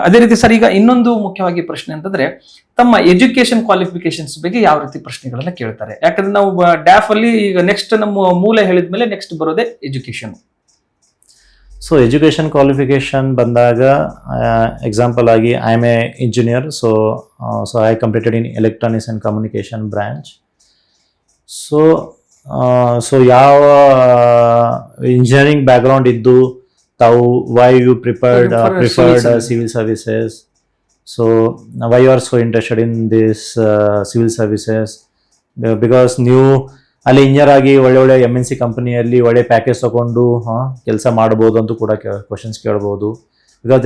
ಅದೇ ರೀತಿ ಸರ್, ಈಗ ಇನ್ನೊಂದು ಮುಖ್ಯವಾಗಿ ಪ್ರಶ್ನೆ ಅಂತಂದ್ರೆ, ತಮ್ಮ ಎಜುಕೇಶನ್ ಕ್ವಾಲಿಫಿಕೇಶನ್ಸ್ ಬಗ್ಗೆ ಯಾವ ರೀತಿ ಪ್ರಶ್ನೆಗಳನ್ನ ಕೇಳ್ತಾರೆ? ಯಾಕಂದ್ರೆ ನಾವು ಡ್ಯಾಫ್ ಅಲ್ಲಿ ಈಗ ನೆಕ್ಸ್ಟ್ ನಮ್ಮ ಮೂಲ ಹೇಳಿದ್ಮೇಲೆ ನೆಕ್ಸ್ಟ್ ಬರೋದೇ ಎಜುಕೇಶನ್. ಸೊ ಎಜುಕೇಷನ್ ಕ್ವಾಲಿಫಿಕೇಷನ್ ಬಂದಾಗ ಎಕ್ಸಾಂಪಲ್ ಆಗಿ I am a engineer, so I completed in electronics and communication branch. So ಯಾವ ಇಂಜಿನಿಯರಿಂಗ್ ಬ್ಯಾಕ್ಗ್ರೌಂಡ್ ಇದ್ದು ತಾವು why you preferred civil services, so why you are so interested in this civil services, because ನೀವು ಅಲ್ಲಿ engineer ಆಗಿ ಒಳ್ಳೆ MNC ಕಂಪನಿಯಲ್ಲಿ ಒಳ್ಳೆ package ತಗೊಂಡು ಕೆಲಸ ಮಾಡ್ಬೋದು ಅಂತ ಕೂಡ ಕ್ವಶನ್ಸ್ ಕೇಳ್ಬೋದು. Because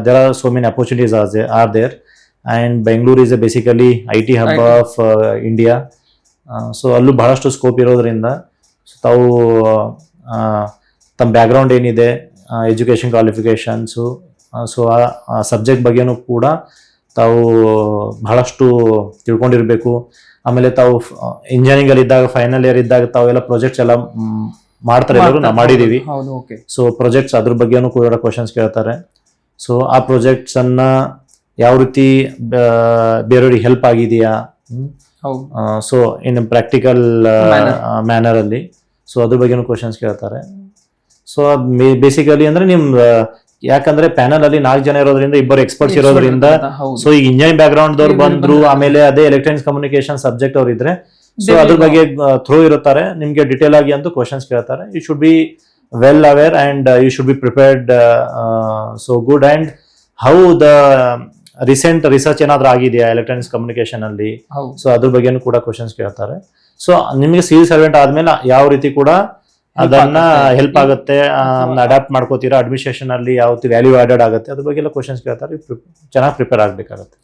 there are so many opportunities are there, and Bengaluru is a basically IT hub of India. So ಅಲ್ಲೂ ಬಹಳಷ್ಟು ಸ್ಕೋಪ್ ಇರೋದ್ರಿಂದ ತಾವು ತಮ್ಮ ಬ್ಯಾಕ್ಗ್ರೌಂಡ್ ಏನಿದೆ, ಎಜುಕೇಷನ್ ಕ್ವಾಲಿಫಿಕೇಷನ್ಸು, ಸೊ ಆ ಸಬ್ಜೆಕ್ಟ್ ಬಗ್ಗೆನೂ ಕೂಡ ತಾವು ಬಹಳಷ್ಟು ತಿಳ್ಕೊಂಡಿರಬೇಕು. ಆಮೇಲೆ ತಾವು ಇಂಜಿನಿಯರಿಂಗ್ ಇದ್ದಾಗ ಫೈನಲ್ ಇಯರ್ ಇದ್ದಾಗ ತಾವೆಲ್ಲ ಪ್ರಾಜೆಕ್ಟ್ಸ್ ಎಲ್ಲ ಮಾಡ್ತಾರೆ, ನಾವು ಮಾಡಿದೀವಿ. ಸೊ ಪ್ರಾಜೆಕ್ಟ್ಸ್ ಅದ್ರ ಬಗ್ಗೆನೂ ಕೂಡ ಕ್ವಶನ್ಸ್ ಕೇಳ್ತಾರೆ. ಸೊ ಆ ಪ್ರಾಜೆಕ್ಟ್ಸ್ ಅನ್ನ ಯಾವ ರೀತಿ ಬೇರೆಯವ್ರಿಗೆ ಹೆಲ್ಪ್ ಆಗಿದೆಯಾ, ಸೊ ಇನ್ ಪ್ರಾಕ್ಟಿಕಲ್ ಮ್ಯಾನರ್ ಅಲ್ಲಿ, ಸೊ ಅದ್ರ ಬಗ್ಗೆನೂ ಕ್ವಶನ್ಸ್ ಕೇಳ್ತಾರೆ. ಸೊ ಬೇಸಿಕಲಿ ಅಂದ್ರೆ ಯಾಕಂದ್ರೆ ಪ್ಯಾನಲ್ ಅಲ್ಲಿ 4 ಜನ ಇರೋದ್ರಿಂದ ಇಬ್ಬರು ಎಕ್ಸ್ಪರ್ಟ್ಸ್ ಇರೋದ್ರಿಂದ, ಸೊ ಈಗ ಇಂಜಿನಿಯರಿಂಗ್ ಬ್ಯಾಕ್ ಗ್ರೌಂಡ್ ದವ್ರು ಬಂದ್ರು, ಆಮೇಲೆ ಅದೇ ಎಲೆಕ್ಟ್ರಾನಿಕ್ಸ್ ಕಮ್ಯುನಿಕೇಶನ್ ಸಬ್ಜೆಕ್ಟ್ ಅವ್ರು ಇದ್ರೆ, ಸೊ ಅದ್ರ ಬಗ್ಗೆ ಥ್ರೋ ಇರುತ್ತಾರೆ, ನಿಮ್ಗೆ ಡಿಟೇಲ್ ಆಗಿ ಅಂತೂ ಕ್ವಶನ್ಸ್ ಕೇಳ್ತಾರೆ. You should be well aware and you should be prepared, so good. And how the recent research ಏನಾದ್ರೂ ಆಗಿದೆಯಾ ಎಲೆಕ್ಟ್ರಾನಿಕ್ಸ್ ಕಮ್ಯುನಿಕೇಶನ್ ಅಲ್ಲಿ, ಸೊ ಅದ್ರ ಬಗ್ಗೆನೂ ಕೂಡ ಕ್ವಶನ್ಸ್ ಕೇಳ್ತಾರೆ. ಸೊ ನಿಮಗೆ ಸಿವಿಲ್ ಸರ್ವೆಂಟ್ ಆದ್ಮೇಲೆ ಯಾವ ರೀತಿ ಕೂಡ ಅದನ್ನ ಹೆಲ್ಪ್ ಆಗುತ್ತೆ, ಅಡಾಪ್ಟ್ ಮಾಡ್ಕೋತೀರಾ, ಅಡ್ಮಿನಿಸ್ಟ್ರೇಷನ್ ಅಲ್ಲಿ ಯಾವ ವ್ಯಾಲ್ಯೂ ಆಡೆಡ್ ಆಗುತ್ತೆ, ಅದ್ರ ಬಗ್ಗೆ ಎಲ್ಲ ಕ್ವಶನ್ಸ್ ಕೇಳ್ತಾರೆ. ಚೆನ್ನಾಗಿ ಪ್ರಿಪೇರ್ ಆಗ್ಬೇಕಾಗತ್ತೆ.